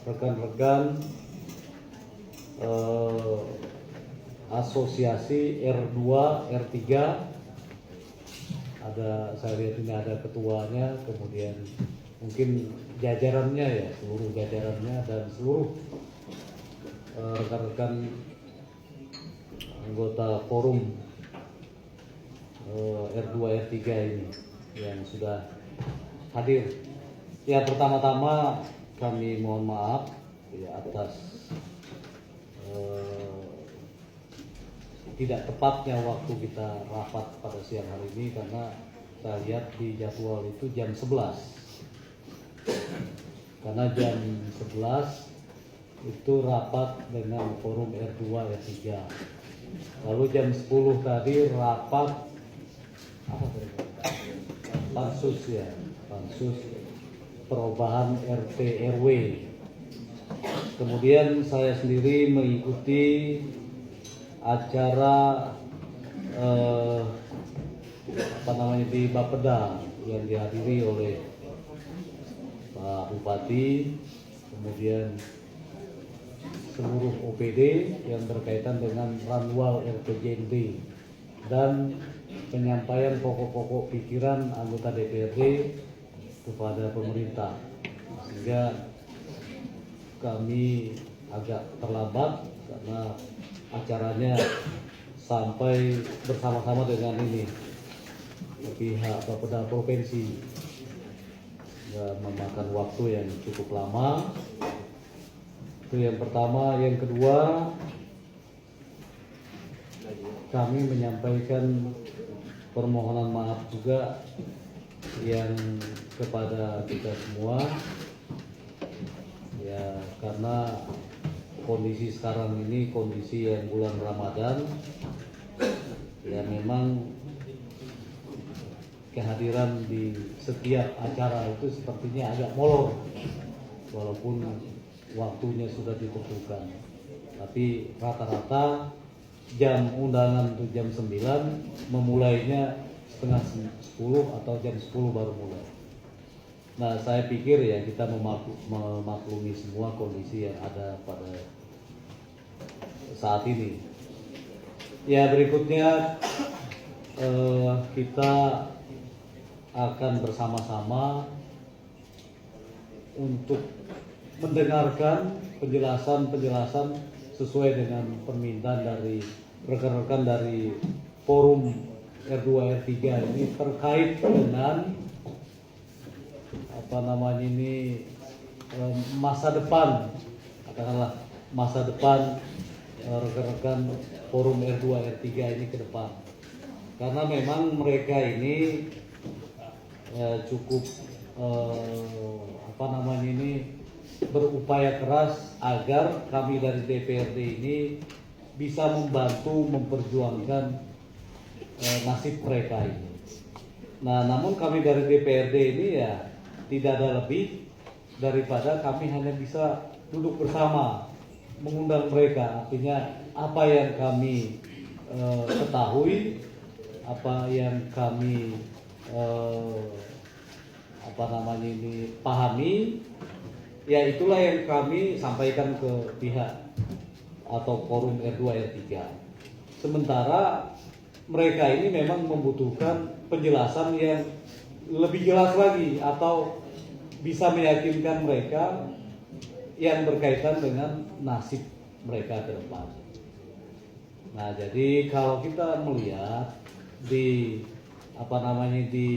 Rekan-rekan asosiasi R2, R3, saya lihat ini ada ketuanya, kemudian mungkin jajarannya ya, seluruh jajarannya dan seluruh rekan-rekan anggota forum R2, R3 ini yang sudah hadir. Ya, pertama-tama kami mohon maaf ya atas tidak tepatnya waktu kita rapat pada siang hari ini, karena saya lihat di jadwal itu jam 11. Karena jam 11 itu rapat dengan forum R2, R3. Lalu jam 10 tadi rapat pansus ya, pansus perubahan RT RW. Kemudian saya sendiri mengikuti acara di Bapeda yang dihadiri oleh Pak Bupati, kemudian seluruh OPD yang berkaitan dengan Ranwal RPJMD dan penyampaian pokok-pokok pikiran anggota DPRD kepada pemerintah, sehingga kami agak terlambat karena acaranya sampai bersama-sama dengan ini pihak Bapeda Provinsi, memakan waktu yang cukup lama. Itu yang pertama. Yang kedua, kami menyampaikan permohonan maaf juga yang kepada kita semua ya, karena kondisi sekarang ini kondisi yang bulan Ramadan ya, memang kehadiran di setiap acara itu sepertinya agak molor walaupun waktunya sudah ditentukan, tapi rata-rata jam undangan itu jam 9, memulainya setengah 10 atau jam 10 baru mulai. Nah, saya pikir ya kita memaklumi semua kondisi yang ada pada saat ini. Ya, berikutnya kita akan bersama-sama untuk mendengarkan penjelasan sesuai dengan permintaan dari rekan-rekan dari forum R2 R3 ini terkait dengan masa depan, katakanlah masa depan rekan-rekan forum R2 R3 ini ke depan. Karena memang mereka ini cukup berupaya keras agar kami dari DPRD ini bisa membantu memperjuangkan nasib mereka ini. Nah, namun kami dari DPRD ini ya tidak ada lebih daripada kami hanya bisa duduk bersama mengundang mereka. Artinya apa yang kami ketahui, apa yang kami pahami, ya itulah yang kami sampaikan ke pihak atau forum R2 R3. Sementara mereka ini memang membutuhkan penjelasan yang lebih jelas lagi atau bisa meyakinkan mereka yang berkaitan dengan nasib mereka ke depan. Nah, jadi kalau kita melihat di di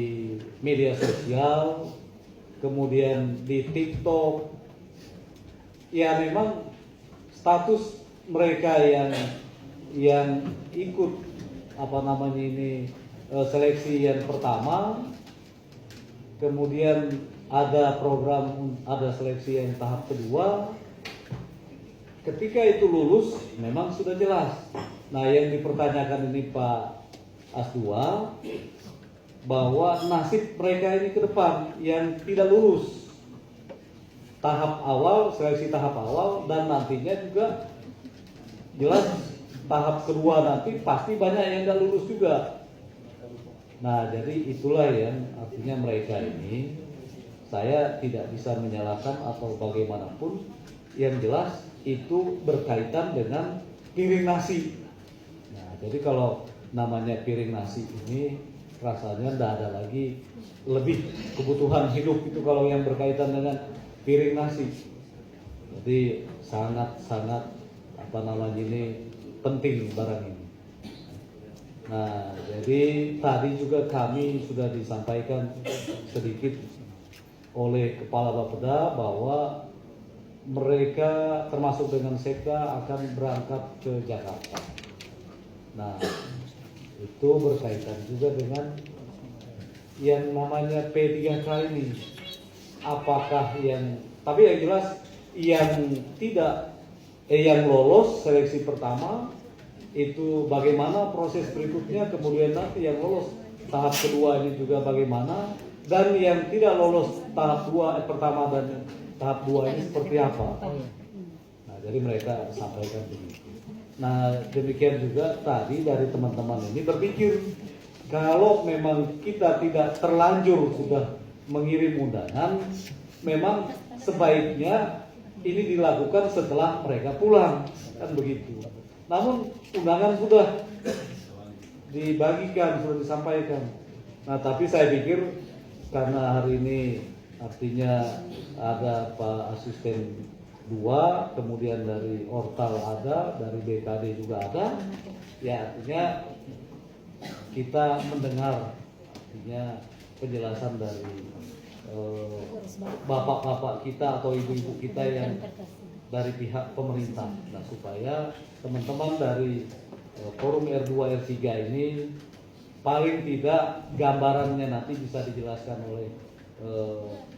media sosial, kemudian di TikTok, ya memang status mereka yang ikut seleksi yang pertama, kemudian ada seleksi yang tahap kedua. Ketika itu lulus memang sudah jelas. Nah, yang dipertanyakan ini Pak Asdua, bahwa nasib mereka ini ke depan yang tidak lulus tahap awal, seleksi tahap awal, dan nantinya juga jelas tahap kedua nanti pasti banyak yang tidak lulus juga. Nah, jadi itulah yang artinya mereka ini saya tidak bisa menyalahkan atau bagaimanapun, yang jelas itu berkaitan dengan piring nasi. Nah, jadi kalau namanya piring nasi ini rasanya tidak ada lagi lebih kebutuhan hidup itu kalau yang berkaitan dengan piring nasi. Jadi sangat-sangat ini penting barang ini. Nah, jadi tadi juga kami sudah disampaikan sedikit oleh Kepala Bapeda bahwa mereka termasuk dengan Sekda akan berangkat ke Jakarta. Nah, itu berkaitan juga dengan yang namanya P3K ini. Apakah tapi yang jelas yang lolos seleksi pertama itu bagaimana proses berikutnya, kemudian nanti yang lolos tahap kedua ini juga bagaimana, dan yang tidak lolos tahap pertama dan tahap 2 ini seperti apa. Nah, jadi mereka sampaikan begitu. Nah, demikian juga tadi dari teman-teman ini berpikir kalau memang kita tidak terlanjur sudah mengirim undangan, memang sebaiknya ini dilakukan setelah mereka pulang, kan begitu. Namun undangan sudah dibagikan, sudah disampaikan. Nah, tapi saya pikir karena hari ini artinya ada Pak Asisten 2, kemudian dari Ortal ada, dari BKD juga ada, ya artinya kita mendengar artinya penjelasan dari bapak-bapak kita atau ibu-ibu kita yang dari pihak pemerintah. Nah, supaya teman-teman dari forum R2 R3 ini paling tidak gambarannya nanti bisa dijelaskan oleh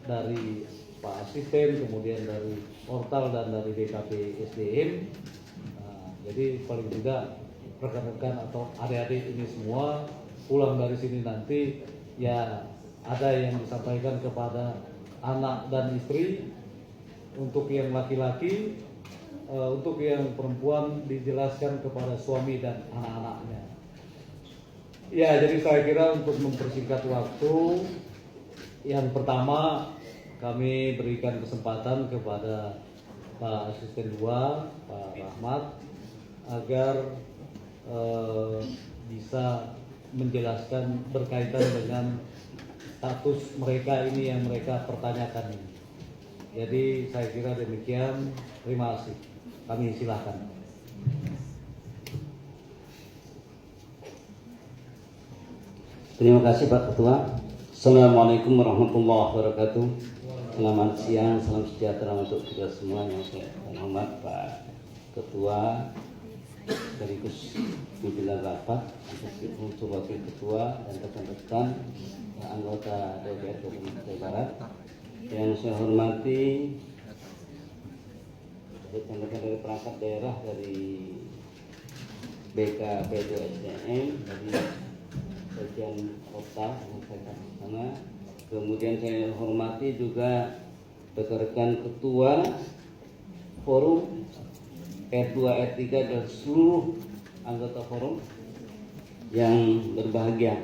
dari Pak Asisten, kemudian dari Portal dan dari DKP SDM. Nah, jadi paling tidak rekan-rekan atau adik-adik ini semua pulang dari sini nanti ya ada yang disampaikan kepada anak dan istri. Untuk yang laki-laki, untuk yang perempuan dijelaskan kepada suami dan anak-anaknya. Ya, jadi saya kira untuk mempersingkat waktu, yang pertama kami berikan kesempatan kepada Pak Asisten 2, Pak Rahmat, agar bisa menjelaskan berkaitan dengan status mereka ini yang mereka pertanyakan ini. Jadi saya kira demikian. Terima kasih. Kami silakan. Terima kasih Pak Ketua. Assalamualaikum warahmatullahi wabarakatuh. Selamat siang, salam sejahtera untuk kita semua. Yang saya hormat Pak Ketua sekaligus pimpinan rapat, untuk wakil ketua dan rekan-rekan anggota DPR Kabupaten Barat. Yang saya hormati rekan-rekan dari perangkat daerah dari BKP2SDM, dari bagian kota yang saya sana. Kemudian saya hormati juga rekan-rekan ketua forum R2 R3 dan seluruh anggota forum yang berbahagia.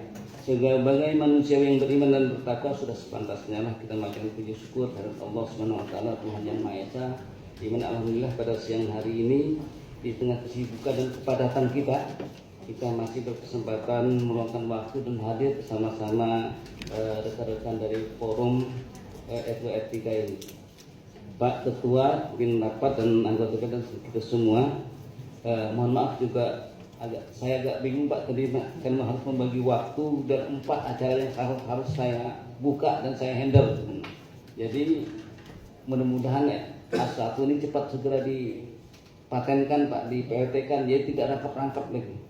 Sebagai manusia yang beriman dan bertakwa, sudah sepantasnya lah kita mengucapkan puji syukur terhadap Allah Subhanahu wa taala, Tuhan yang Maha Esa, di mana alhamdulillah pada siang hari ini di tengah kesibukan dan kepadatan kita masih berkesempatan meluangkan waktu dan hadir bersama-sama rekan-rekan dari forum R2 R3 ini. Pak Ketua, pimpinan rapat dan anggota kita semua, mohon maaf juga saya agak bingung Pak tadi karena harus membagi waktu dan 4 acara yang harus saya buka dan saya handle. Jadi mudah-mudahan ya A1 ini cepat segera dipatenkan Pak, di PLT-kan, jadi tidak rangkap-rangkap lagi.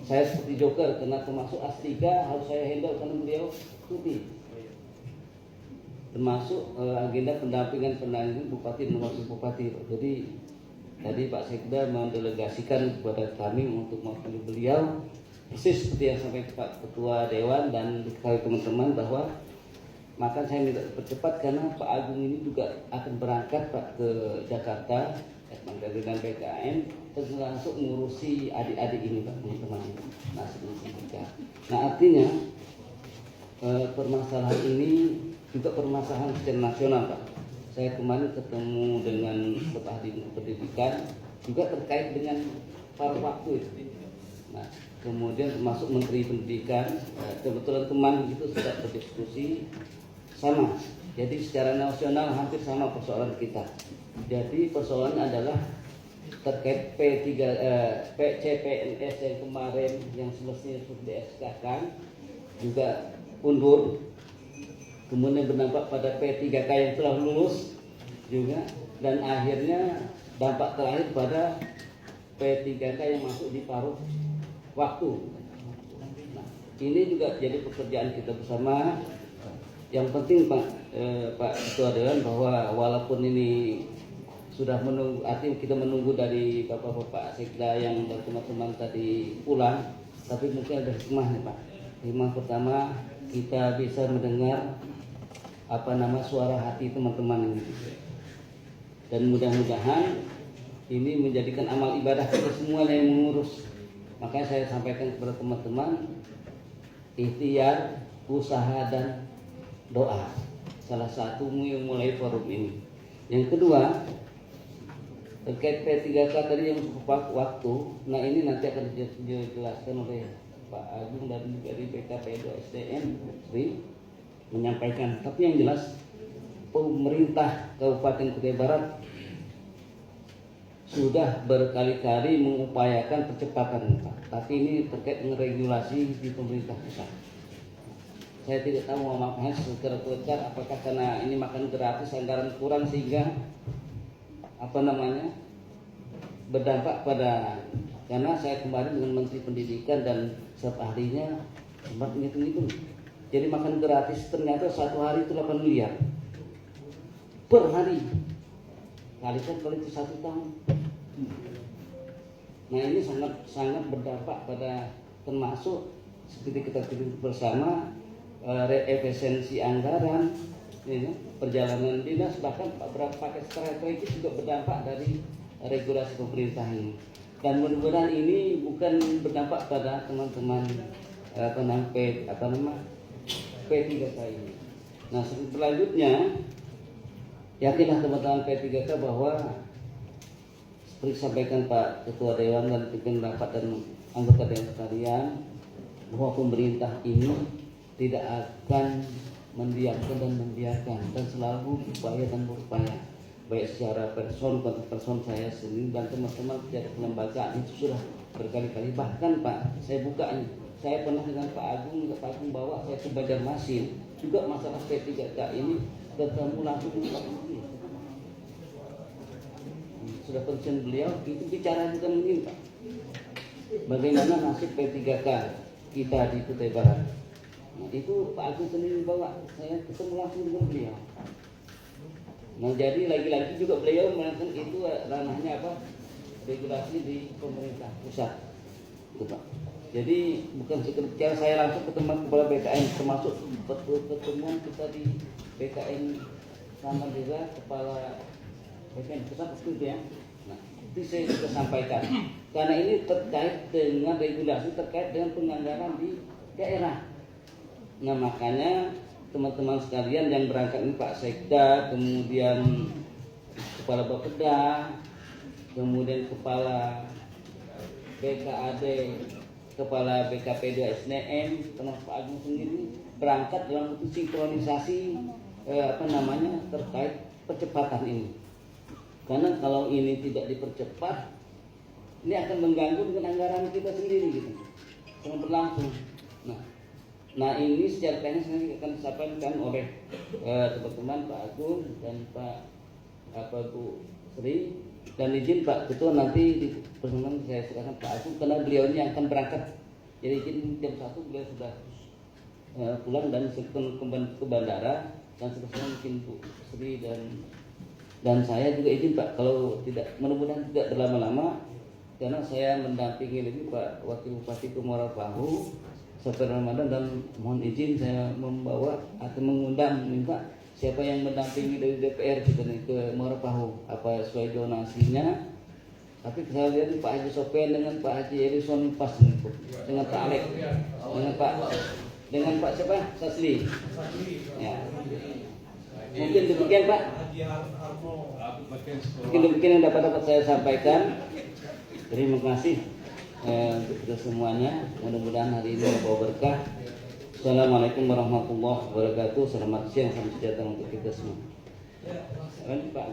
Saya seperti joker karena termasuk A3 harus saya handle karena beliau cuti. Termasuk agenda pendampingan bupati dan wakil bupati. Jadi tadi Pak Sekda mendelegasikan kepada kami untuk mewakili beliau, persis seperti yang sampai Pak Ketua Dewan dan diketahui teman-teman, bahwa maka saya minta percepat karena Pak Agung ini juga akan berangkat Pak ke Jakarta, Mandiri dan PKN, termasuk mengurusi adik-adik ini Pak, teman-teman ini. Nah artinya permasalahan ini juga permasalahan secara nasional, Pak. Saya kemarin ketemu dengan Kepala Dinas Pendidikan juga terkait dengan paruh waktu itu. Nah, kemudian termasuk Menteri Pendidikan, kebetulan teman itu sudah berdiskusi sama. Jadi secara nasional hampir sama persoalan kita. Jadi persoalan adalah terkait PCPNS yang kemarin yang semestinya sudah di-SK-kan juga undur, kemudian berdampak pada P3K yang telah lulus juga, dan akhirnya dampak terakhir pada P3K yang masuk di paruh waktu. Nah, ini juga jadi pekerjaan kita bersama. Yang penting Pak Ketua Dewan, bahwa walaupun ini sudah menunggu, artinya kita menunggu dari Bapak-Bapak Sekda yang dan teman-teman tadi pulang, tapi mungkin ada hikmah nih Pak. Hikmah pertama, kita bisa mendengar suara hati teman-teman ini, dan mudah-mudahan ini menjadikan amal ibadah kita semua yang mengurus. Makanya saya sampaikan kepada teman-teman, ikhtiar, usaha, dan doa salah satu yang mulai forum ini. Yang kedua, terkait P3K tadi yang cukup waktu, nah ini nanti akan dijelaskan oleh Pak Agung dan dari BKP2 SDM Sri menyampaikan. Tapi yang jelas, pemerintah Kabupaten Kutai Barat sudah berkali-kali mengupayakan percepatan, Pak. Tapi ini terkait dengan regulasi di pemerintah pusat. Saya tidak tahu maafnya secara kelencar apakah karena ini makan gratis, anggaran kurang sehingga berdampak pada, karena saya kemarin dengan Menteri Pendidikan dan staf ahlinya sempat ngitung-ngitung. Jadi makan gratis ternyata satu hari itu 8 miliar per hari. Kalikan kali itu 1 tahun. Nah ini sangat berdampak pada, termasuk seperti kita kritik bersama, efisiensi anggaran, perjalanan dinas, bahkan beberapa paket strategis juga berdampak dari regulasi pemerintah ini. Dan mudah-mudahan ini bukan berdampak pada teman-teman P3K ini. Nah selanjutnya, yakinlah teman-teman P3K bahwa seperti disampaikan Pak Ketua Dewan dan pimpinan rapat dan anggota dewan sekalian, bahwa pemerintah ini tidak akan mendiamkan dan membiarkan, dan selalu berupaya dan berupaya, baik secara person saya sendiri dan teman-teman dari kelembagaan itu sudah berkali-kali. Bahkan Pak, saya buka ini, saya pernah dengan Pak Agung bawa saya ke Banjarmasin juga masalah P3K ini, ketemu langsung dengan Pak Menteri. Sudah pensiun beliau, itu bicara juga ini Pak, bagaimana nasib P3K kita di Kutai Barat. Nah, itu Pak Agung sendiri bawa, saya ketemu langsung dengan beliau. Nah jadi lagi-lagi juga beliau mengatakan itu ranahnya regulasi di pemerintah pusat, gitu Pak. Jadi bukan sekedar saya langsung ketemu kepala BKN, termasuk pertemuan kita di BKN sama juga kepala BKN pusat itu ya. Nah itu saya sudah sampaikan, karena ini terkait dengan regulasi, terkait dengan penganggaran di daerah. Nah makanya teman-teman sekalian yang berangkat ini, Pak Sekda, kemudian Kepala Bapeda, kemudian Kepala BKAD, Kepala BKP2 SDM, termasuk Pak Agung sendiri berangkat dalam sinkronisasi terkait percepatan ini. Karena kalau ini tidak dipercepat, ini akan mengganggu dengan anggaran kita sendiri gitu, sangat berlangsung. Nah ini secara teknis nanti akan disampaikan oleh teman-teman Pak Agung dan Bu Sri, dan izin Pak Ketua nanti di pertemuan saya serahkan Pak Agung karena beliau ini akan berangkat. Jadi izin jam 1 beliau sudah pulang dan ke bandara, dan seterusnya mungkin Bu Sri dan saya juga izin Pak, kalau tidak, mudah-mudahan tidak berlama-lama, karena saya mendampingi lagi Pak Wakil Bupati Muara Bahu sampai Ramadan, dan mohon izin saya membawa atau mengundang, minta siapa yang mendampingi dari DPR kita nih ke Muara Bahu, apa sesuai donasinya. Tapi saya lihat Pak Haji Sofian dengan Pak Haji Edison pas nih, dengan Pak Alek, dengan Pak dengan Pak siapa? Sasli. Ya. Mungkin demikian Pak. Mungkin demikian yang dapat saya sampaikan. Terima kasih untuk kita semuanya. Mudah-mudahan hari ini membawa berkah. Assalamualaikum warahmatullahi wabarakatuh. Selamat siang, salam sejahtera untuk kita semua. Pak.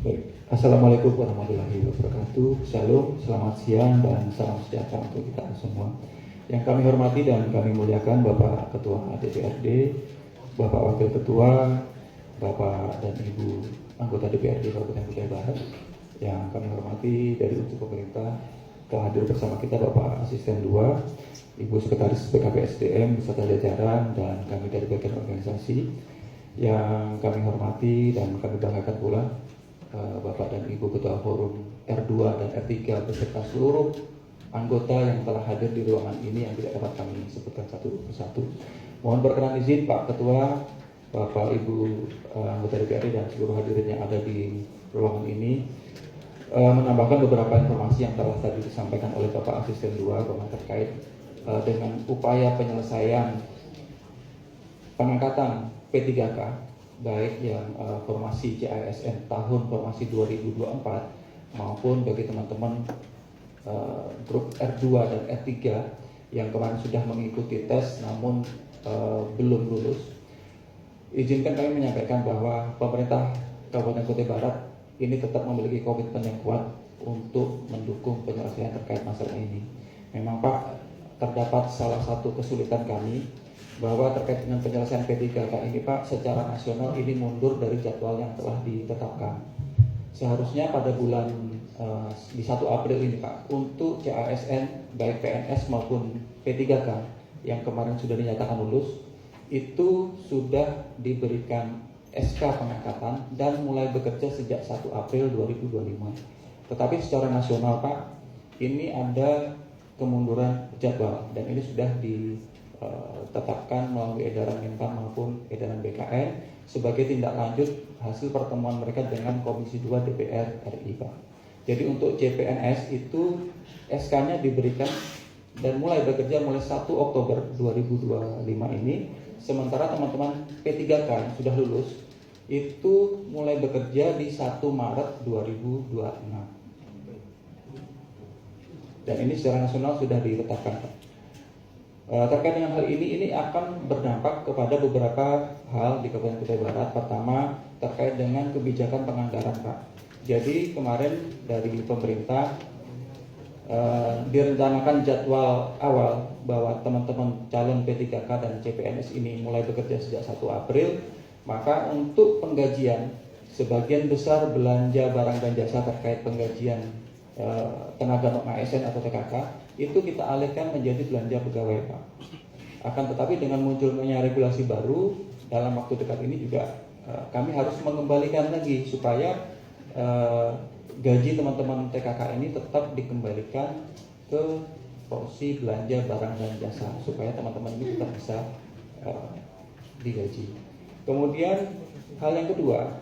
Baik. Assalamualaikum warahmatullahi wabarakatuh. Shalom, selamat siang dan salam sejahtera untuk kita semua. Yang kami hormati dan kami muliakan Bapak Ketua DPRD, Bapak Wakil Ketua, Bapak dan Ibu anggota DPRD Kabupaten Kutai Barat. Yang kami hormati dari unsur pemerintah, telah hadir bersama kita Bapak Asisten 2, Ibu Sekretaris BKPSDM beserta jajaran, dan kami dari bagian organisasi. Yang kami hormati dan kami banggakan pula Bapak dan Ibu Ketua Forum R2 dan R3 beserta seluruh anggota yang telah hadir di ruangan ini yang tidak dapat kami sebutkan satu persatu. Mohon berkenan izin Pak Ketua, Bapak Ibu anggota DPRD dan seluruh hadirin yang ada di ruangan ini menambahkan beberapa informasi yang telah tadi disampaikan oleh Bapak Asisten 2 bahwa terkait dengan upaya penyelesaian pengangkatan P3K baik yang formasi CASN tahun formasi 2024 maupun bagi teman-teman grup R2 dan R3 yang kemarin sudah mengikuti tes namun belum lulus. Izinkan kami menyampaikan bahwa pemerintah Kabupaten Kutai Barat ini tetap memiliki komitmen yang kuat untuk mendukung penyelesaian terkait masalah ini. Memang Pak, terdapat salah satu kesulitan kami bahwa terkait dengan penyelesaian P3K ini Pak, secara nasional ini mundur dari jadwal yang telah ditetapkan. Seharusnya pada bulan di 1 April ini Pak, untuk CASN baik PNS maupun P3K yang kemarin sudah dinyatakan lulus, itu sudah diberikan SK pengangkatan dan mulai bekerja sejak 1 April 2025. Tetapi secara nasional Pak, ini ada kemunduran jadwal dan ini sudah ditetapkan melalui edaran Menpan maupun edaran BKN sebagai tindak lanjut hasil pertemuan mereka dengan Komisi 2 DPR RI Pak. Jadi untuk CPNS itu SK-nya diberikan dan mulai bekerja mulai 1 Oktober 2025 ini, sementara teman-teman P3K yang sudah lulus itu mulai bekerja di 1 Maret 2026. Dan ini secara nasional sudah ditetapkan Pak. Terkait dengan hal ini akan berdampak kepada beberapa hal di Kabupaten Kutai Barat. Pertama, terkait dengan kebijakan penganggaran Pak. Jadi kemarin dari pemerintah direncanakan jadwal awal bahwa teman-teman calon P3K dan CPNS ini mulai bekerja sejak 1 April. Maka untuk penggajian, sebagian besar belanja barang dan jasa terkait penggajian tenaga non ASN atau TKK itu kita alihkan menjadi belanja pegawai Pak. Akan tetapi dengan munculnya regulasi baru dalam waktu dekat ini juga kami harus mengembalikan lagi supaya gaji teman-teman TKK ini tetap dikembalikan ke porsi belanja barang dan jasa supaya teman-teman ini tetap bisa digaji. Kemudian hal yang kedua,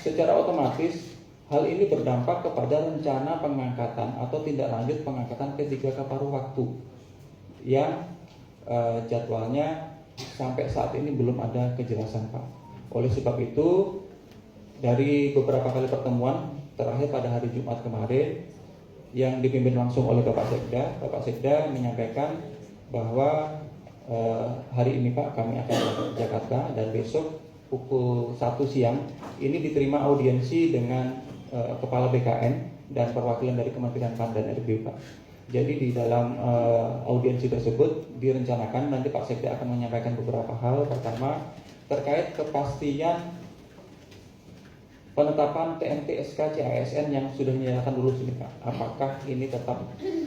secara otomatis hal ini berdampak kepada rencana pengangkatan atau tindak lanjut pengangkatan P3K paruh waktu yang jadwalnya sampai saat ini belum ada kejelasan Pak. Oleh sebab itu, dari beberapa kali pertemuan terakhir pada hari Jumat kemarin yang dipimpin langsung oleh Bapak Sekda menyampaikan bahwa hari ini Pak kami akan ke Jakarta dan besok pukul 1 siang ini diterima audiensi dengan Kepala BKN dan perwakilan dari Kementerian PAN dan RB Pak. Jadi di dalam audiensi tersebut direncanakan nanti Pak Sekda akan menyampaikan beberapa hal. Pertama, terkait kepastian penetapan TNT SK CASN yang sudah dinyatakan lulus ini Pak. Apakah ini tetap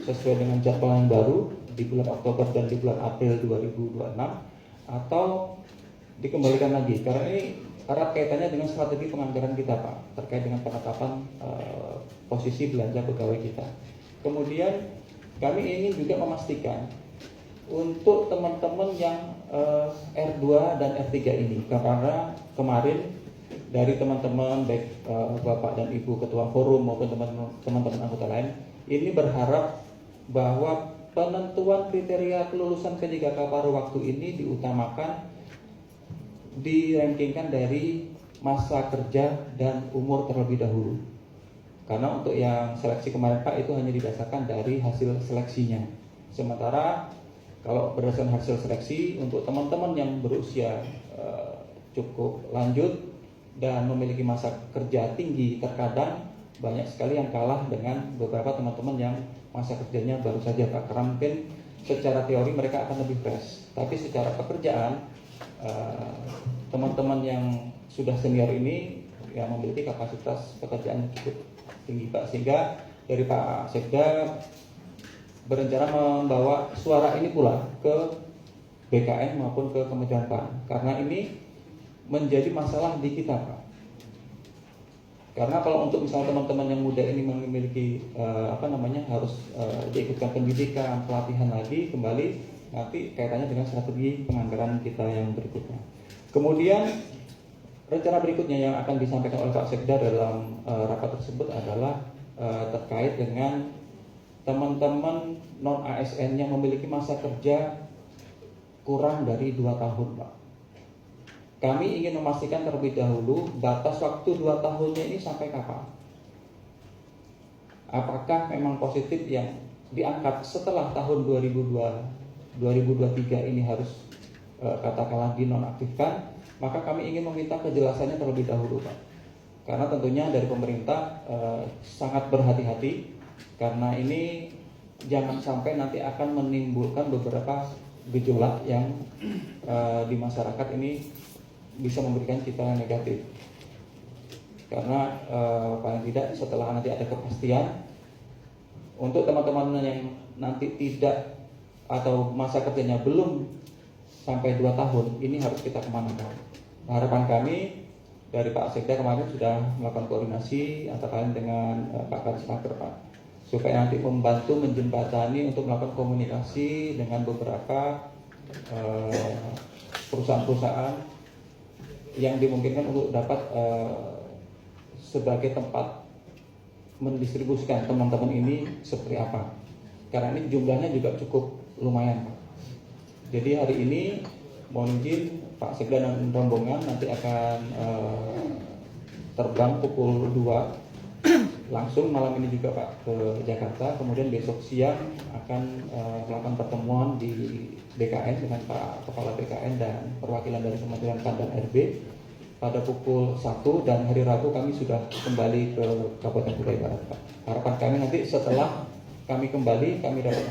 sesuai dengan jadwal yang baru di bulan Oktober dan di bulan April 2026 atau dikembalikan lagi? Karena ini erat kaitannya dengan strategi penganggaran kita Pak, terkait dengan penetapan posisi belanja pegawai kita. Kemudian kami ingin juga memastikan untuk teman-teman yang R2 dan R3 ini, karena kemarin dari teman-teman baik Bapak dan Ibu Ketua Forum maupun teman-teman anggota lain ini berharap bahwa penentuan kriteria kelulusan P3K paruh waktu ini diutamakan, dirankingkan dari masa kerja dan umur terlebih dahulu. Karena untuk yang seleksi kemarin Pak itu hanya didasarkan dari hasil seleksinya. Sementara kalau berdasarkan hasil seleksi untuk teman-teman yang berusia cukup lanjut dan memiliki masa kerja tinggi, terkadang banyak sekali yang kalah dengan beberapa teman-teman yang masa kerjanya baru saja Pak. Karena mungkin secara teori mereka akan lebih fresh, tapi secara pekerjaan teman-teman yang sudah senior ini yang memiliki kapasitas pekerjaan cukup tinggi Pak, sehingga dari Pak Sekda berencana membawa suara ini pula ke BKN maupun ke Kementerian PAN, karena ini menjadi masalah di kita Pak. Karena kalau untuk misalnya teman-teman yang muda ini memiliki harus diikutkan pendidikan, pelatihan lagi kembali, nanti kaitannya dengan strategi penganggaran kita yang berikutnya. Kemudian rencana berikutnya yang akan disampaikan oleh Pak Sekda dalam rapat tersebut adalah terkait dengan teman-teman non ASN yang memiliki masa kerja kurang dari 2 tahun Pak. Kami ingin memastikan terlebih dahulu batas waktu 2 tahunnya ini sampai kapan. Apakah memang positif yang diangkat setelah tahun 2023 ini harus katakanlah dinonaktifkan, maka kami ingin meminta kejelasannya terlebih dahulu Pak. Karena tentunya dari pemerintah sangat berhati-hati, karena ini jangan sampai nanti akan menimbulkan beberapa gejolak yang di masyarakat ini bisa memberikan citra yang negatif. Karena paling tidak setelah nanti ada kepastian, untuk teman-teman yang nanti tidak atau masa kerjanya belum sampai 2 tahun, ini harus kita kemanakan. Harapan kami dari Pak Sekda kemarin sudah melakukan koordinasi antara lain dengan Pak Kadisnaker Pak, supaya nanti membantu menjembatani untuk melakukan komunikasi dengan beberapa perusahaan-perusahaan yang dimungkinkan untuk dapat sebagai tempat mendistribusikan teman-teman ini seperti apa. Karena ini jumlahnya juga cukup lumayan Pak. Jadi hari ini mohon izin Pak Sekda dan rombongan nanti akan terbang pukul 2 langsung malam ini juga Pak ke Jakarta. Kemudian besok siang akan melakukan pertemuan di BKN dengan Pak Kepala BKN dan perwakilan dari Kementerian PAN dan RB pada pukul 1, dan hari Rabu kami sudah kembali ke Kabupaten Kutai Barat Pak. Harapan kami nanti setelah kami kembali, kami dapat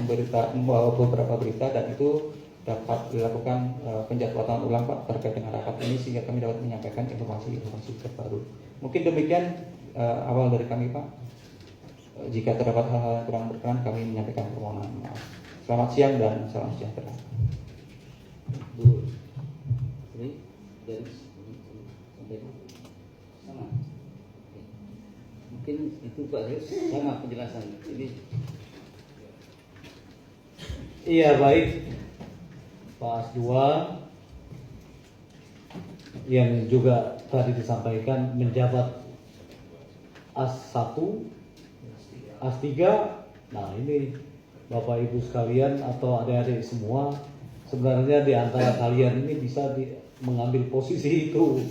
membawa beberapa berita dan itu dapat dilakukan penjadwalan ulang Pak terkait dengan rapat ini, sehingga kami dapat menyampaikan informasi-informasi terbaru. Mungkin demikian awal dari kami Pak. Jika terdapat hal-hal yang kurang berkenan, kami menyampaikan permohonan maaf. Selamat siang dan salam sejahtera. Bu Sri dari sama. Mungkin itu Pak sama penjelasan. Jadi Iya baik, Pak As2 yang juga tadi disampaikan menjabat As1, As3. Nah ini Bapak Ibu sekalian atau adik-adik semua, sebenarnya di antara kalian ini bisa mengambil posisi itu.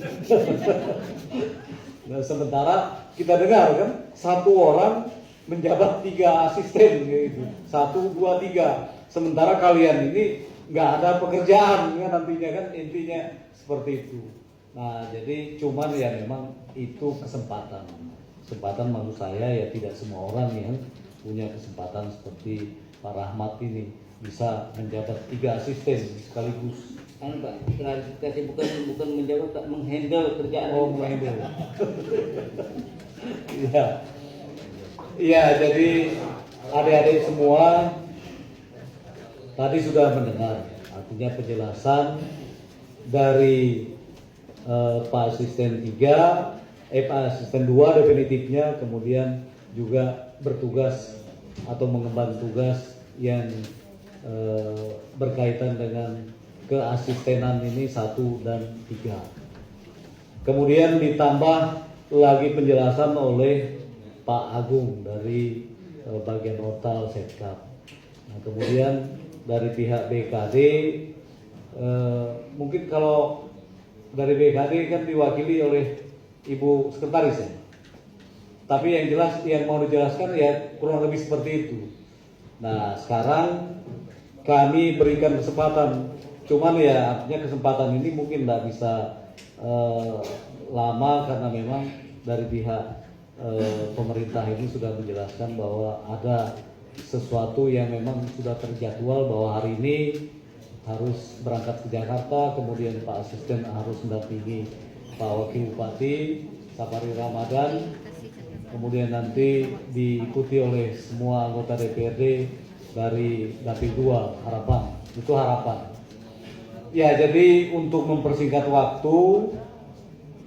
Nah, sementara kita dengar kan satu orang menjabat 3 asisten gitu, 1, 2, 3. Sementara kalian ini nggak ada pekerjaan kan, nantinya kan intinya seperti itu. Nah jadi cuman ya memang itu kesempatan maksud saya ya, tidak semua orang yang punya kesempatan seperti Pak Rahmat ini bisa menjabat 3 asisten sekaligus. kan Pak, klarifikasi bukan menjawab, tak menghandle kerjaan. Oh menghandle. Iya. Iya, jadi adik-adik semua tadi sudah mendengar artinya penjelasan dari Pak Asisten 3, Pak Asisten 2 definitifnya, kemudian juga bertugas atau mengemban tugas yang berkaitan dengan keasistenan ini 1 dan 3. Kemudian ditambah lagi penjelasan oleh Pak Agung dari bagian Hotel Setkap. Nah, kemudian dari pihak BKD, mungkin kalau dari BKD kan diwakili oleh Ibu Sekretaris ya. Tapi yang jelas yang mau dijelaskan ya kurang lebih seperti itu. Nah sekarang kami berikan kesempatan, cuman ya artinya kesempatan ini mungkin tidak bisa lama karena memang dari pihak pemerintah ini sudah menjelaskan bahwa ada sesuatu yang memang sudah terjadwal bahwa hari ini harus berangkat ke Jakarta, kemudian Pak Asisten harus mendampingi Pak Wakil Bupati Sapari Ramadan, kemudian nanti diikuti oleh semua anggota DPRD dari Dapil 2 harapan, itu harapan. Ya jadi untuk mempersingkat waktu,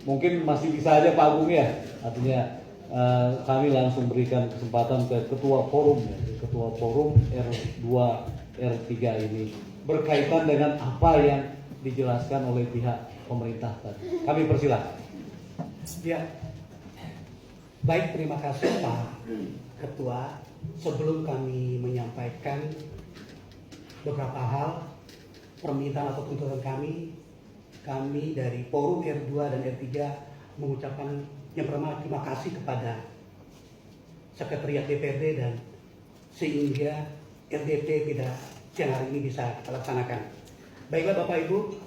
mungkin masih bisa aja Pak Agung ya, artinya kami langsung berikan kesempatan ke Ketua Forum, ya, Ketua Forum R2 R3 ini berkaitan dengan apa yang dijelaskan oleh pihak pemerintah tadi. Kami persilahkan. Ya, baik, terima kasih Pak Ketua. Sebelum kami menyampaikan beberapa hal, permintaan atau tuntutan kami dari Forum R2 dan R3 mengucapkan yang pertama terima kasih kepada Sekretariat DPRD dan sehingga RDP pada siang hari ini bisa kita laksanakan. Baiklah Bapak Ibu,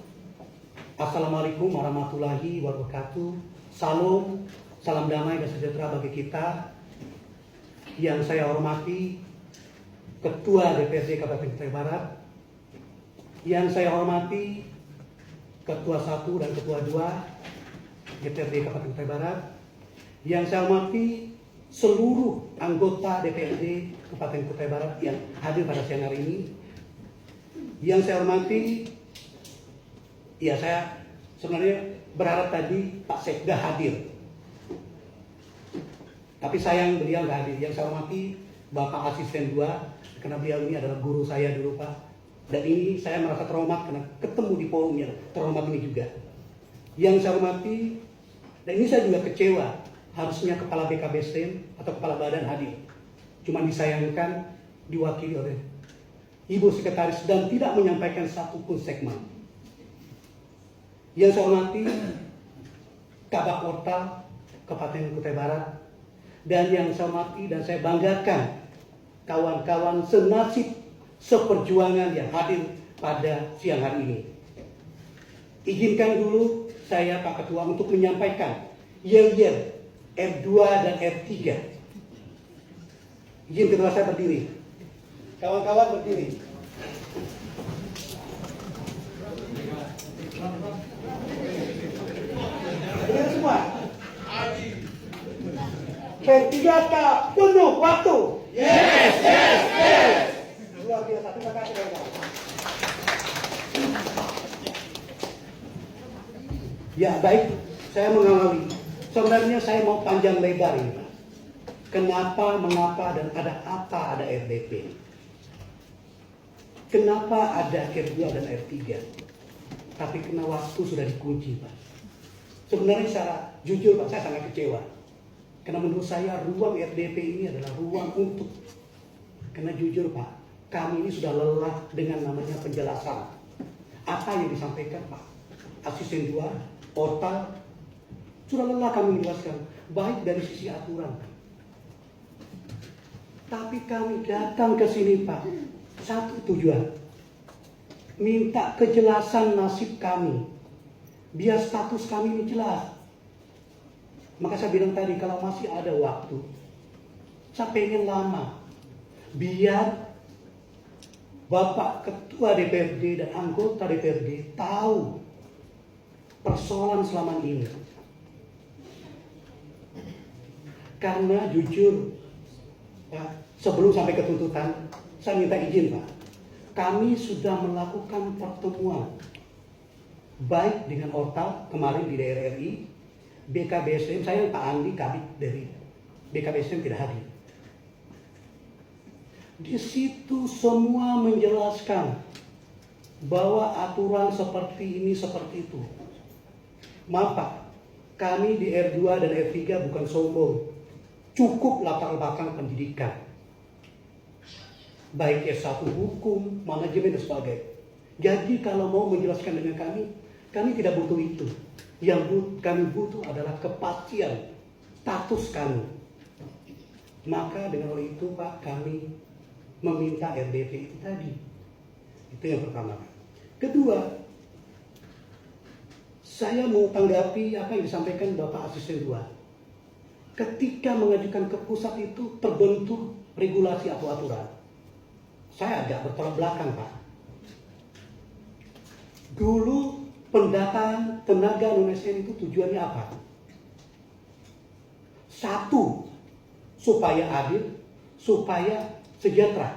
Assalamualaikum warahmatullahi wabarakatuh. Salam damai dan sejahtera bagi kita. Yang saya hormati Ketua DPRD Kabupaten Kutai Barat, yang saya hormati Ketua 1 dan Ketua 2 DPRD Kabupaten Kutai Barat, yang saya hormati seluruh anggota DPRD Kabupaten Kutai Barat yang hadir pada siang hari ini, yang saya hormati, ya saya sebenarnya berharap tadi Pak Sekda hadir, tapi sayang beliau nggak hadir. Yang saya hormati Bapak Asisten 2, karena beliau ini adalah guru saya dulu Pak, dan ini saya merasa terhormat karena ketemu di forumnya terhormat ini juga. Yang saya hormati, dan ini saya juga kecewa, harusnya Kepala BKBSDM atau Kepala Badan hadir, cuma disayangkan diwakili oleh Ibu Sekretaris dan tidak menyampaikan satupun segmen. Yang saya hormati Kabak Portal Kabupaten Kutai Barat, dan yang saya hormati dan saya banggakan kawan-kawan senasib seperjuangan yang hadir pada siang hari ini. Izinkan dulu saya Pak Ketua untuk menyampaikan yel-yel R2 dan R3. Izin Ketua saya berdiri. Kawan-kawan berdiri. Berdiri semua. Bertiga penuh waktu. Yes, yes, yes. Luar biasa. Terima kasih kawan-kawan. Ya baik, saya mengawali. Sebenarnya saya mau panjang lebar ini Pak. Kenapa, mengapa, dan ada apa ada RDP? Kenapa ada R2 dan R3? Tapi karena waktu sudah dikunci Pak. Sebenarnya secara jujur Pak, saya sangat kecewa. Karena menurut saya ruang RDP ini adalah ruang untuk. Karena jujur Pak, kami ini sudah lelah dengan namanya penjelasan. Apa yang disampaikan Pak Asisten 2, Portal, sudah lelah kami menjelaskan, baik dari sisi aturan. Tapi kami datang ke sini Pak, satu tujuan, minta kejelasan nasib kami, biar status kami ini jelas. Maka saya bilang tadi, kalau masih ada waktu, saya pengen lama, biar Bapak Ketua DPRD dan anggota DPRD tahu persoalan selama ini. Karena jujur Pak, sebelum sampai ke tuntutan, saya minta izin Pak, kami sudah melakukan pertemuan baik dengan Ortal kemarin di daerah RI, BKBSDM, saya Pak Andi Kabit dari BKBSDM tidak hadir. Di situ semua menjelaskan bahwa aturan seperti ini, seperti itu. Maaf Pak, kami di R2 dan R3 bukan sombong. Cukup latar belakang pendidikan. baik S1 hukum, manajemen dan sebagainya. Jadi kalau mau menjelaskan dengan kami tidak butuh itu. Yang kami butuh adalah kepastian status kami. Maka dengan oleh itu Pak, kami meminta RDP itu tadi. Itu yang pertama. Kedua, saya mau tanggapi apa yang disampaikan Bapak Asisten 2. Ketika mengajukan ke pusat itu terbentuk regulasi atau aturan. Saya agak bertolak belakang Pak. Dulu pendataan tenaga non-ASN itu tujuannya apa? Satu, supaya adil, supaya sejahtera.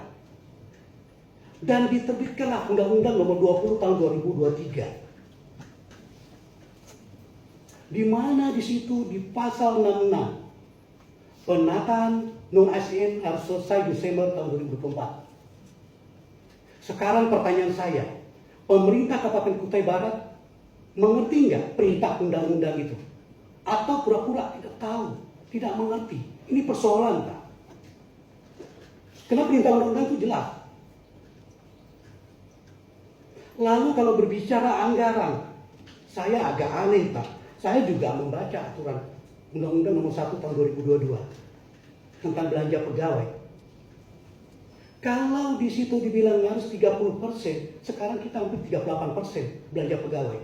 Dan diterbitkanlah Undang-Undang Nomor 20 Tahun 2023. Di mana di situ di pasal 66 penataan non-ASN harus selesai Desember tahun 2024. Sekarang pertanyaan saya, pemerintah Kabupaten Kutai Barat mengerti nggak perintah undang-undang itu? Atau pura-pura tidak tahu, tidak mengerti? Ini persoalan Pak. Karena perintah undang-undang itu jelas. Lalu kalau berbicara anggaran, saya agak aneh Pak. Saya juga membaca aturan Undang-Undang Nomor 1 Tahun 2022 tentang belanja pegawai. Kalau di situ dibilang harus 30%, sekarang kita hampir 38% belanja pegawai.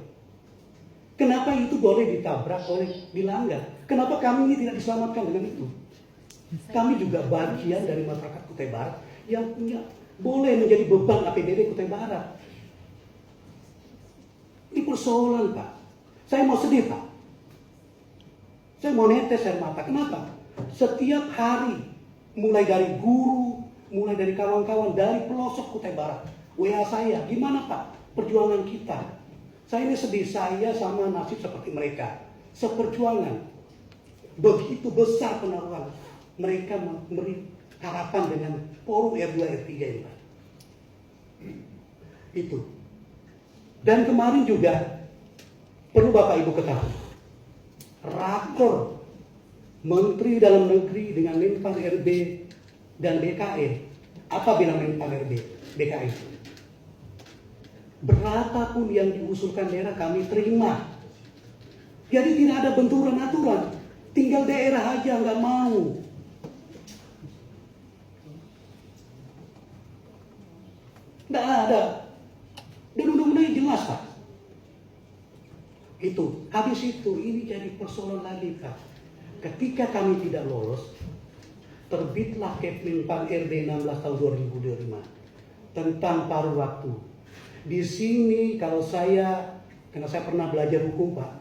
Kenapa itu boleh ditabrak oleh dilanggar? Kenapa kami ini tidak diselamatkan dengan itu? Kami juga bagian dari masyarakat Kutai Barat yang punya boleh menjadi beban APBD Kutai Barat. Ini persoalan Pak. Saya mau sedih Pak. Saya mau netes air mata. Kenapa? Setiap hari, mulai dari guru, mulai dari kawan-kawan dari pelosok Kutai Barat, WA saya, gimana Pak perjuangan kita? Saya ini sedih, saya sama nasib seperti mereka. Seperjuangan. Begitu besar penaruhan. Mereka memberi harapan dengan forum R2, R3 ini Pak. Itu. Dan kemarin juga, perlu Bapak Ibu ketahui, rakor Menteri Dalam Negeri dengan Menpan RB dan BKN. Apa bilang Menpan RB, BKN? Berapapun yang diusulkan daerah kami terima. Jadi tidak ada benturan aturan. Tinggal daerah aja nggak mau. Nggak ada. Dan undang-undangnya jelas Pak. Itu, habis itu ini jadi persoalan lagi Pak. Ketika kami tidak lolos, terbitlah Kepmenpan RB 16 tahun 2025 tentang paruh waktu. Di sini kalau saya, karena saya pernah belajar hukum Pak,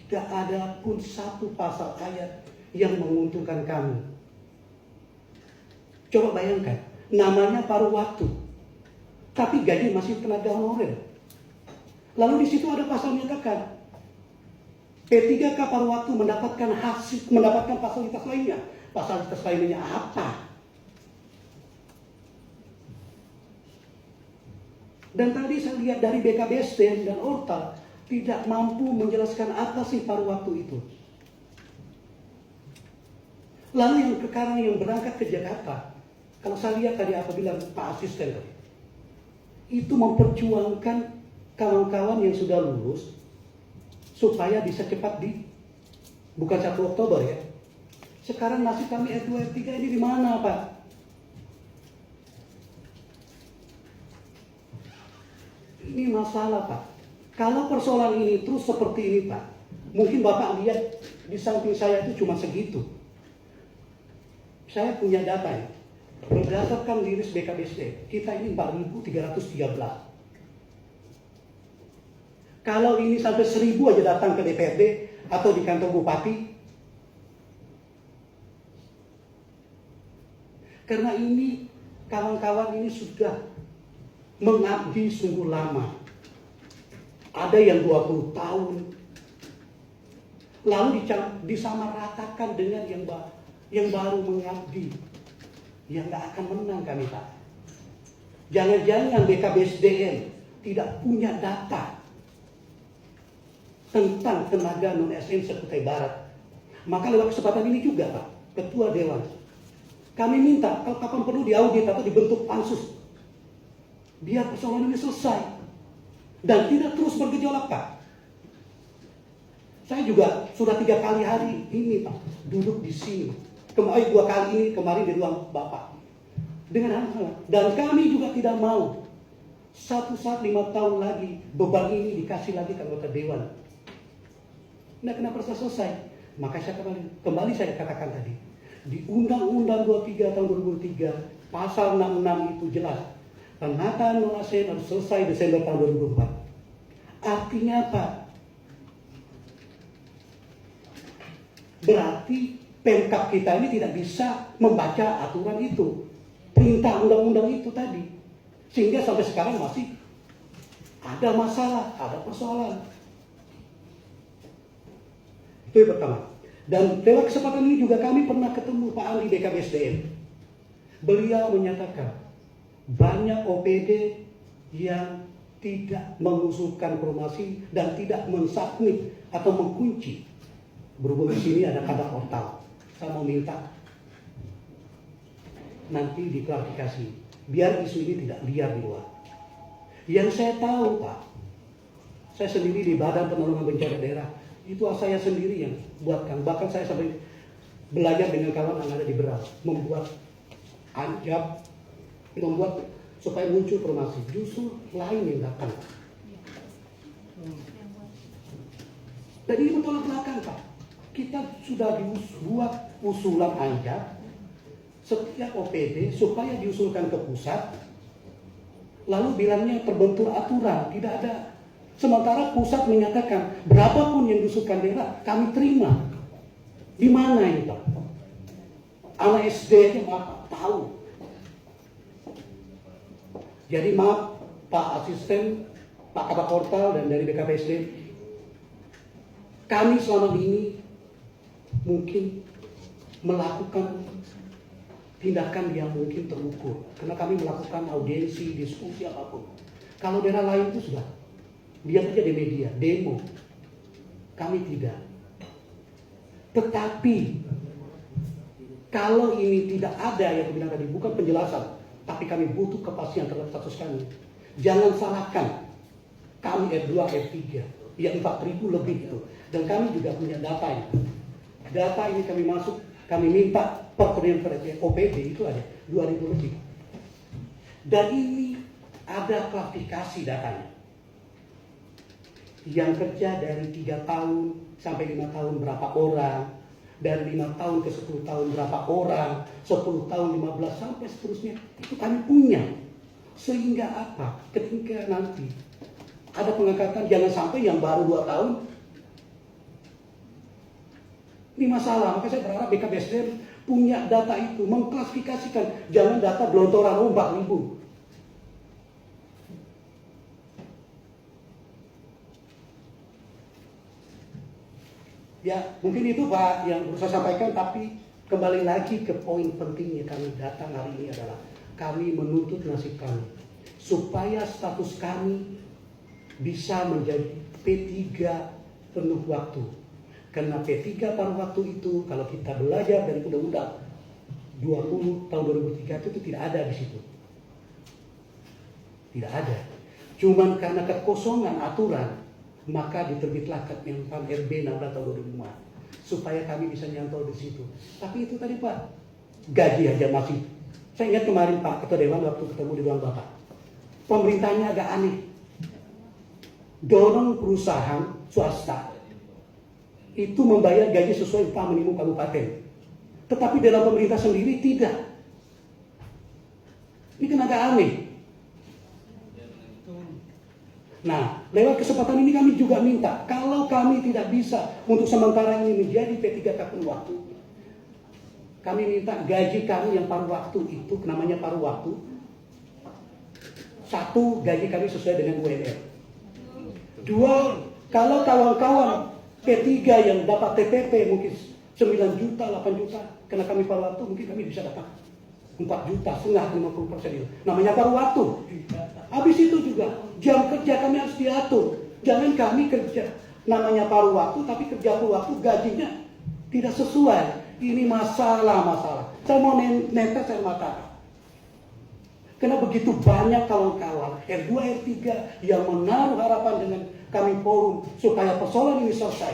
tidak ada pun satu pasal ayat yang menguntungkan kami. Coba bayangkan, namanya paruh waktu, tapi gaji masih tenaga honorer. Lalu di situ ada pasal menyatakan P3K paruh waktu mendapatkan fasilitas lainnya. Fasilitas lainnya apa? Dan tadi saya lihat dari BKBSDM dan Orta tidak mampu menjelaskan apa sih paruh waktu itu. Lalu yang sekarang yang berangkat ke Jakarta, kalau saya lihat tadi apa bilang Pak Asisten tadi, itu memperjuangkan kawan-kawan yang sudah lulus supaya bisa cepat bukan 1 Oktober ya. Sekarang nasib kami R2, R3 ini di mana Pak? Ini masalah Pak. Kalau persoalan ini terus seperti ini Pak, mungkin Bapak lihat di samping saya itu cuma segitu. Saya punya data ya. Berdasarkan rilis BKBSD, kita ini 4.313. Kalau ini sampai 1.000 aja datang ke DPRD atau di kantor bupati, karena ini kawan-kawan ini sudah mengabdi sungguh lama. Ada yang 20 tahun. Lalu disamaratakan dengan yang baru mengabdi. Yang nggak akan menang kami Pak. Jangan-jangan BKBSDM tidak punya data tentang tenaga non-ASN se-Kutai Barat. Maka lewat kesempatan ini juga Pak, Ketua Dewan, Kami minta kalau kapan perlu diaudit atau dibentuk pansus, biar persoalan ini selesai dan tidak terus bergejolak, Pak. Saya juga sudah 3 kali hari ini, Pak, duduk di sini. Kemarin 2 kali ini, kemarin di ruang Bapak. Dengan hal-hal. Dan kami juga tidak mau satu saat 5 tahun lagi beban ini dikasih lagi ke anggota dewan. Nah, kenapa selesai? Maka saya kembali saya katakan tadi, di Undang-Undang 23 tahun 2003, pasal 66 itu jelas, penataan non ASN harus selesai Desember tahun 2024. Artinya apa? Berarti Pemkab kita ini tidak bisa membaca aturan itu, perintah undang-undang itu tadi, sehingga sampai sekarang masih ada masalah, ada persoalan. Itu yang pertama. Dan lewat kesempatan ini juga kami pernah ketemu Pak Ali BKPSDM. Beliau menyatakan banyak OPD yang tidak mengusulkan promasi dan tidak mensubmit atau mengunci. Berhubung di sini ada kata portal. Saya mau minta nanti diklarifikasi, biar isu ini tidak liar di luar. Yang saya tahu, Pak, saya sendiri di Badan Penanggulangan Bencana Daerah, itu saya sendiri yang buatkan. Bahkan saya sampai belajar dengan kawan yang ada di Berau, membuat anjab, membuat supaya muncul informasi. Justru lain yang datang. Dan ini bertolak belakang, Pak. Kita sudah dibuat usulan anjab setiap OPD supaya diusulkan ke pusat, lalu bilangnya terbentur aturan, tidak ada. Sementara pusat menyatakan berapapun yang diusulkan daerah kami terima. Di mana ini, Pak? Anak SD aja nggak tahu. Jadi maaf Pak Asisten, Pak Kabak Portal dan dari BKPSD, kami selama ini mungkin melakukan tindakan yang mungkin terukur, karena kami melakukan audiensi, diskusi apapun. Kalau daerah lain itu sudah lihat aja di media, demo. Kami tidak. Tetapi kalau ini tidak ada yang bilang tadi, bukan penjelasan, tapi kami butuh kepastian terhadap status kami. Jangan salahkan kami R2, R3 yang 4.000 lebih itu. Dan kami juga punya data ini. Data ini kami masuk, kami minta pertanian OPD itu ada 2.000 lebih. Dan ini ada klasifikasi datanya. Yang kerja dari 3 tahun sampai 5 tahun berapa orang, dari 5 tahun ke 10 tahun berapa orang, 10 tahun 15 sampai seterusnya, itu kami punya. Sehingga apa? Ketika nanti ada pengangkatan, jangan sampai yang baru 2 tahun ini masalah. Maka saya berharap BKPSDM punya data itu, mengklasifikasikan, jangan data gelontoran 4.000. Ya, mungkin itu Pak yang harus saya sampaikan, tapi kembali lagi ke poin pentingnya kami datang hari ini adalah kami menuntut nasib kami supaya status kami bisa menjadi P3 penuh waktu. Karena P3 paruh waktu itu kalau kita belajar dari Undang-Undang 20 tahun 2003 itu tidak ada di situ. Tidak ada. Cuman karena kekosongan aturan, maka diterbitlah Kemenpan RB 16 tahun 2005 supaya kami bisa nyantol di situ. Tapi itu tadi Pak, gaji aja masih. Saya ingat kemarin Pak Ketua Dewan waktu ketemu di ruang Bapak, pemerintahnya agak aneh, dorong perusahaan swasta itu membayar gaji sesuai upah minimum kabupaten, tetapi dalam pemerintah sendiri tidak. Ini kan agak aneh. Nah, lewat kesempatan ini kami juga minta, kalau kami tidak bisa untuk sementara ini menjadi P3K penuh waktu, kami minta gaji kami yang paruh waktu itu, namanya paruh waktu, 1, gaji kami sesuai dengan UMR. 2, kalau kawan-kawan P3 yang dapat TPP mungkin 9 juta, 8 juta, karena kami paruh waktu mungkin kami bisa dapat 4 juta, setengah 50% itu. Namanya paruh waktu. Habis itu juga jam kerja kami harus diatur. Jangan kami kerja namanya paruh waktu, tapi kerja paruh waktu gajinya tidak sesuai. Ini masalah. Saya mau netes saya mengatakan. Karena begitu banyak kawan-kawan R2, R3 yang menaruh harapan dengan kami forum supaya persoalan ini selesai.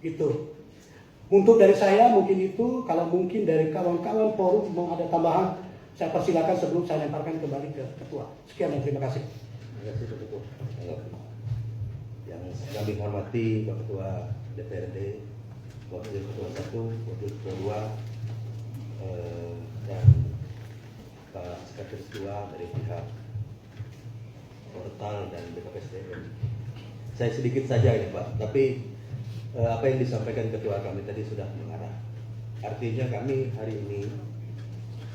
Itu. Untuk dari saya mungkin itu, kalau mungkin dari kawan-kawan forum mau ada tambahan, saya persilakan sebelum saya lemparkan kembali ke ketua. Sekian dan terima kasih. Terima kasih Pak Ketua. Yang kami hormati Pak Ketua DPRD, Wakil Ketua 1, Wakil Ketua 2, dan Pak Sekretaris 2 dari pihak portal dan BKPSDM. Saya sedikit saja ya Pak, tapi apa yang disampaikan ketua kami tadi sudah mengarah. Artinya kami hari ini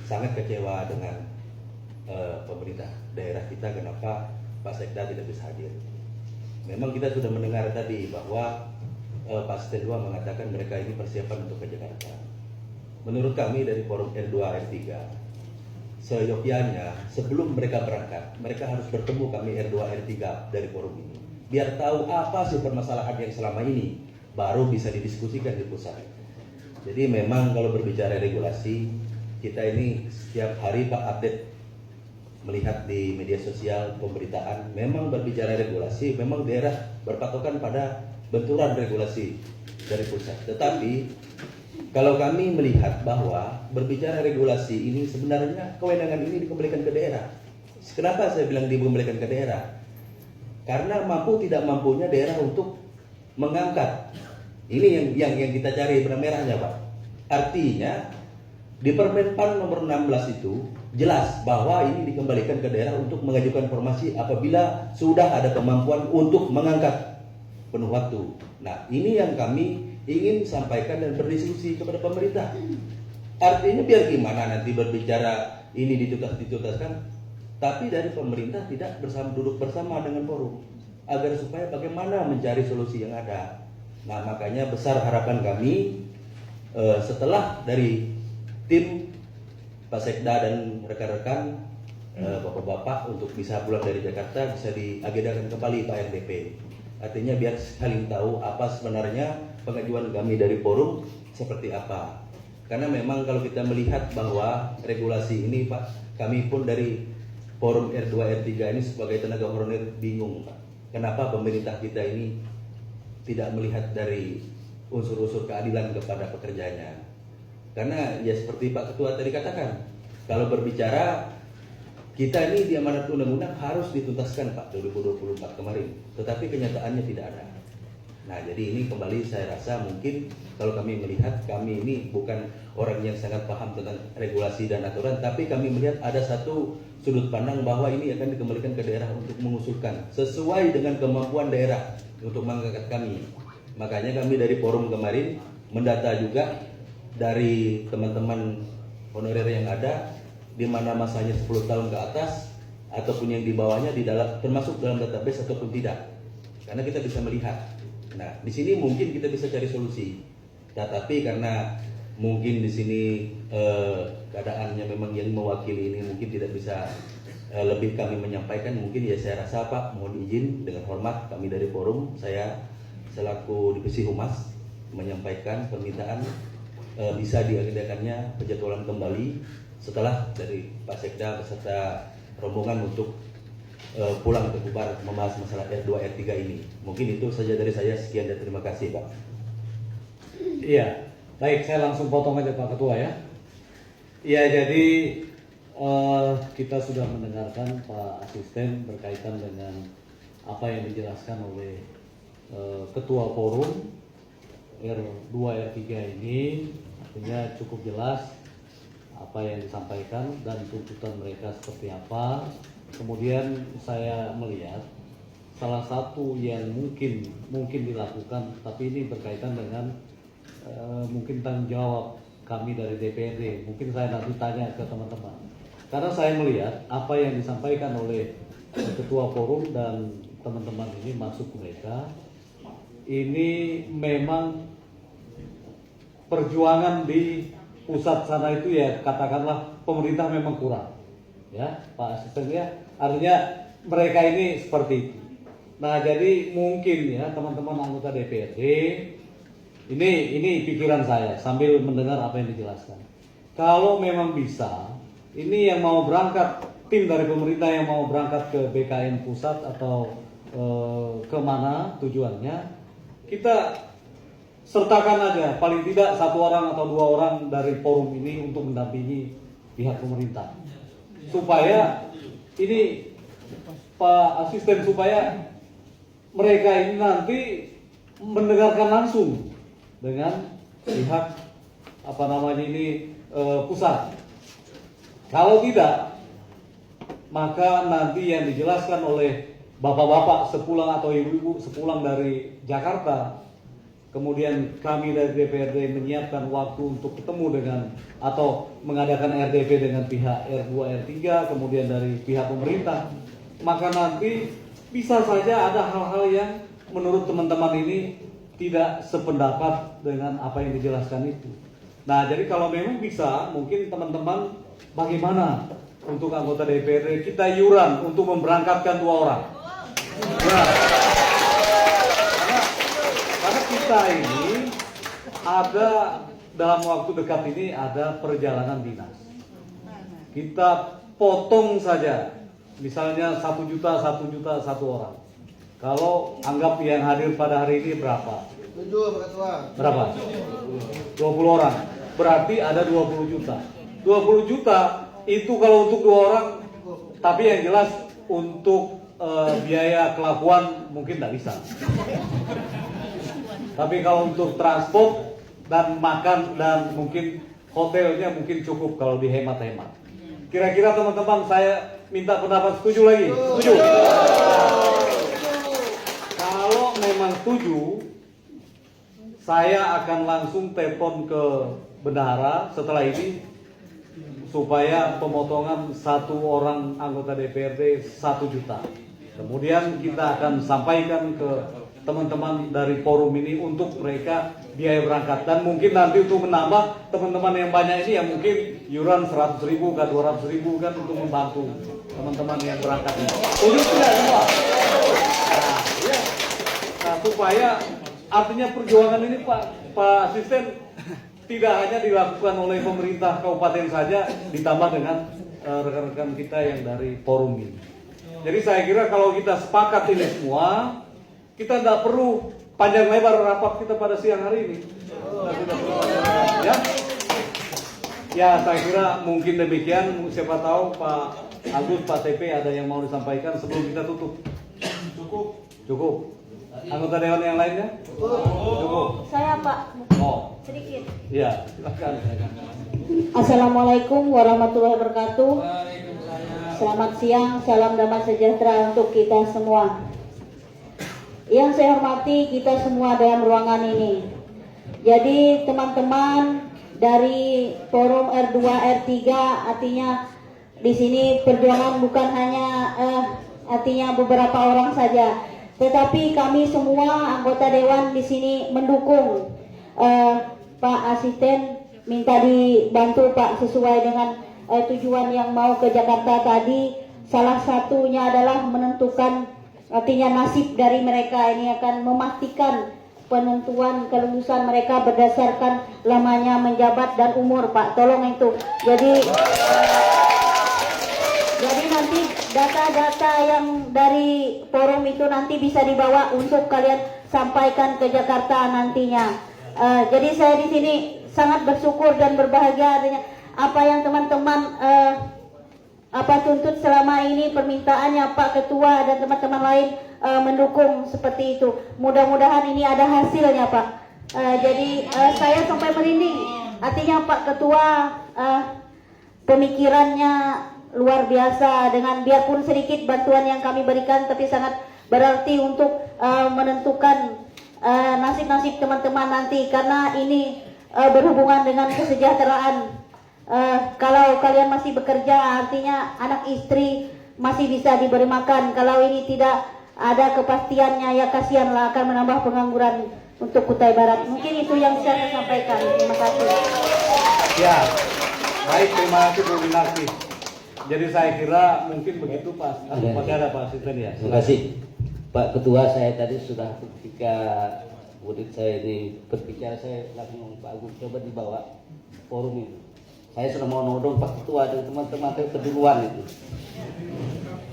sangat kecewa dengan pemerintah daerah kita kenapa Pak Sekda tidak bisa hadir. Memang kita sudah mendengar tadi bahwa Pak Setia 2 mengatakan mereka ini persiapan untuk ke Jakarta. Menurut kami dari forum R2 R3, seyogyanya sebelum mereka berangkat, mereka harus bertemu kami R2 R3 dari forum ini. Biar tahu apa sih permasalahan yang selama ini, baru bisa didiskusikan di pusat. Jadi memang kalau berbicara regulasi, kita ini setiap hari Pak update melihat di media sosial pemberitaan, memang berbicara regulasi, memang daerah berpatokan pada benturan regulasi dari pusat. Tetapi kalau kami melihat bahwa berbicara regulasi ini sebenarnya kewenangan ini dikembalikan ke daerah. Kenapa saya bilang dikembalikan ke daerah? Karena mampu tidak mampunya daerah untuk mengangkat. Ini yang kita cari benang merahnya Pak. Artinya di Permenpan nomor 16 itu jelas bahwa ini dikembalikan ke daerah untuk mengajukan formasi apabila sudah ada kemampuan untuk mengangkat penuh waktu. Nah ini yang kami ingin sampaikan dan berdiskusi kepada pemerintah. Artinya biar gimana nanti berbicara ini ditutaskan, tapi dari pemerintah tidak duduk bersama dengan forum agar supaya bagaimana mencari solusi yang ada. Nah makanya besar harapan kami setelah dari tim Pak Sekda dan rekan-rekan bapak-bapak untuk bisa pulang dari Jakarta bisa diagendakan kembali Pak RDP. Artinya biar saling tahu apa sebenarnya pengajuan kami dari forum seperti apa. Karena memang kalau kita melihat bahwa regulasi ini Pak, kami pun dari forum R2 R3 ini sebagai tenaga honorer bingung Pak. Kenapa pemerintah kita ini tidak melihat dari unsur-unsur keadilan kepada pekerjanya. Karena ya seperti Pak Ketua tadi katakan, kalau berbicara kita ini di amanat undang-undang harus dituntaskan Pak 2024 kemarin, tetapi kenyataannya tidak ada. Nah jadi ini kembali saya rasa mungkin kalau kami melihat, kami ini bukan orang yang sangat paham tentang regulasi dan aturan, tapi kami melihat ada satu sudut pandang bahwa ini akan dikembalikan ke daerah untuk mengusulkan sesuai dengan kemampuan daerah untuk mengangkat kami. Makanya kami dari forum kemarin mendata juga dari teman-teman honorer yang ada, di mana masanya 10 tahun ke atas ataupun yang di bawahnya termasuk dalam database ataupun tidak. Karena kita bisa melihat. Nah, di sini mungkin kita bisa cari solusi. Tetapi karena mungkin di sini keadaannya memang yang mewakili ini mungkin tidak bisa lebih kami menyampaikan, mungkin ya saya rasa Pak mohon izin dengan hormat kami dari forum, saya selaku Divisi Humas menyampaikan permintaan bisa diagendakannya penjadwalan kembali setelah dari Pak Sekda beserta rombongan untuk pulang ke Kubar membahas masalah R2 R3 ini. Mungkin itu saja dari saya, sekian dan terima kasih Pak. Iya, baik saya langsung potong aja Pak Ketua ya. Iya jadi kita sudah mendengarkan Pak Asisten berkaitan dengan apa yang dijelaskan oleh Ketua Forum R2 R3 ini, artinya cukup jelas apa yang disampaikan dan tuntutan mereka seperti apa. Kemudian saya melihat salah satu yang mungkin dilakukan, tapi ini berkaitan dengan mungkin tanggung jawab kami dari DPRD. Mungkin saya nanti tanya ke teman-teman. Karena saya melihat apa yang disampaikan oleh Ketua Forum dan teman-teman ini masuk mereka, ini memang perjuangan di pusat sana itu ya katakanlah pemerintah memang kurang. Ya, Pak Asisten ya. Artinya mereka ini seperti itu. Nah, jadi mungkin ya teman-teman anggota DPRD, ini pikiran saya sambil mendengar apa yang dijelaskan. Kalau memang bisa, ini yang mau berangkat, tim dari pemerintah yang mau berangkat ke BKN pusat atau kemana tujuannya, kita sertakan aja paling tidak 1 orang atau 2 orang dari forum ini untuk mendampingi pihak pemerintah, supaya ini Pak Asisten, supaya mereka ini nanti mendengarkan langsung dengan pihak pusat. Kalau tidak, maka nanti yang dijelaskan oleh bapak-bapak sepulang atau ibu-ibu sepulang dari Jakarta, kemudian kami dari DPRD menyiapkan waktu untuk ketemu dengan atau mengadakan RDP dengan pihak R2, R3, kemudian dari pihak pemerintah, maka nanti bisa saja ada hal-hal yang menurut teman-teman ini tidak sependapat dengan apa yang dijelaskan itu. Nah, jadi kalau memang bisa, mungkin teman-teman bagaimana untuk anggota DPRD kita iuran untuk memberangkatkan 2 orang. Nah, karena kita ini ada dalam waktu dekat ini ada perjalanan dinas. Kita potong saja, misalnya 1 juta 1 orang. Kalau anggap yang hadir pada hari ini berapa? 7 Pak Ketua. Berapa? 20 orang. Berarti ada 20 juta. 20 juta itu kalau untuk 2 orang, tapi yang jelas untuk biaya kelakuan mungkin tidak bisa. Tapi kalau untuk transport dan makan dan mungkin hotelnya mungkin cukup kalau dihemat-hemat. Kira-kira teman-teman saya minta pendapat, setuju lagi? Setuju? Kalau memang setuju, saya akan langsung telepon ke bendahara setelah ini supaya pemotongan 1 orang anggota DPRD 1 juta. Kemudian kita akan sampaikan ke teman-teman dari forum ini untuk mereka biaya berangkat, dan mungkin nanti untuk menambah teman-teman yang banyak ini yang mungkin iuran 100.000 ke 200.000 kan untuk membantu teman-teman yang berangkat ini. Setuju tidak semua? Nah, ya. Nah, supaya artinya perjuangan ini Pak Asisten tidak hanya dilakukan oleh pemerintah kabupaten saja, ditambah dengan rekan-rekan kita yang dari forum ini. Jadi saya kira kalau kita sepakat ini semua, kita tidak perlu panjang lebar rapat kita pada siang hari ini. Ya, saya kira mungkin demikian. Siapa tahu Pak Agus, Pak TP ada yang mau disampaikan sebelum kita tutup. Cukup. Anggota dewan yang lainnya? Cukup. Saya Pak. Oh. Sedikit. Iya, silakan. Assalamualaikum warahmatullahi wabarakatuh. Selamat siang, salam damai sejahtera untuk kita semua. Yang saya hormati kita semua dalam ruangan ini. Jadi teman-teman dari forum R2, R3, artinya di sini perjuangan bukan hanya artinya beberapa orang saja, tetapi kami semua anggota dewan di sini mendukung Pak Asisten, minta dibantu Pak sesuai dengan tujuan yang mau ke Jakarta tadi. Salah satunya adalah menentukan artinya nasib dari mereka ini, akan memastikan penentuan kelulusan mereka berdasarkan lamanya menjabat dan umur Pak, tolong itu. Jadi nanti data-data yang dari forum itu nanti bisa dibawa untuk kalian sampaikan ke Jakarta nantinya. Jadi saya di sini sangat bersyukur dan berbahagia adanya apa yang teman-teman tuntut selama ini, permintaannya Pak Ketua dan teman-teman lain mendukung seperti itu. Mudah-mudahan ini ada hasilnya Pak. Jadi saya sampai merinding. Artinya Pak Ketua pemikirannya luar biasa, dengan biarpun sedikit bantuan yang kami berikan tapi sangat berarti untuk menentukan nasib-nasib teman-teman nanti, karena ini berhubungan dengan kesejahteraan. Kalau kalian masih bekerja, artinya anak istri masih bisa diberi makan. Kalau ini tidak ada kepastiannya, ya kasihanlah, akan menambah pengangguran untuk Kutai Barat. Mungkin itu yang bisa saya sampaikan. Terima kasih. Ya, baik, terima kasih Bu Minarti. Jadi saya kira mungkin begitu Pak. Masih ada Pak Asisten ya. Terima kasih. Pak Ketua, saya tadi sudah ketika murid saya ini berbicara, saya langsung Pak Agung coba dibawa forum ini. Saya sudah mau nodong Pak Ketua dan teman-teman saya keduluan itu.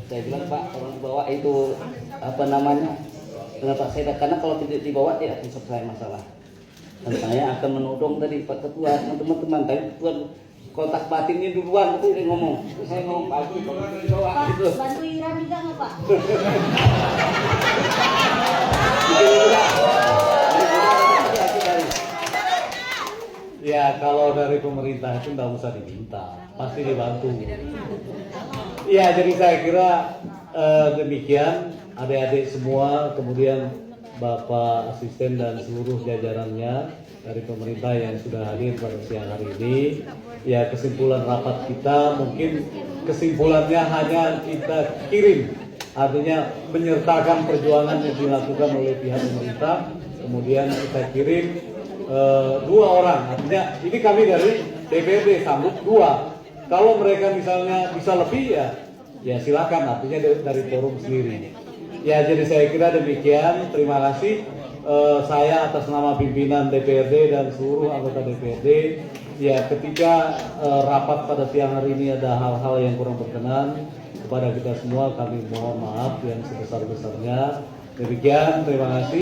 Saya bilang Pak, kalau dibawa itu apa namanya? Kenapa saya karena kalau tidak dibawa tidak akan selesai masalah. Dan saya akan menodong tadi Pak Ketua dan teman-teman. Tapi Tuan kontak batinnya duluan itu dia ngomong. Terus saya ngomong Pak Agung kalau tidak dibawa Pak, gitu. bantu Ira juga nggak Pak? Ya kalau dari pemerintah itu nggak usah diminta, pasti dibantu. Ya jadi saya kira demikian adik-adik semua, kemudian Bapak asisten dan seluruh jajarannya dari pemerintah yang sudah hadir pada siang hari ini. Ya kesimpulan rapat kita mungkin kesimpulannya hanya kita kirim, artinya menyertakan perjuangan yang dilakukan oleh pihak pemerintah, kemudian kita kirim 2 orang, artinya ini kami dari DPRD sanggup 2. Kalau mereka misalnya bisa lebih ya silakan, artinya dari forum sendiri. Ya jadi saya kira demikian. Terima kasih. Saya atas nama pimpinan DPRD dan seluruh anggota DPRD. Ya ketika rapat pada siang hari ini ada hal-hal yang kurang berkenan kepada kita semua, kami mohon maaf yang sebesar-besarnya. Demikian, terima kasih.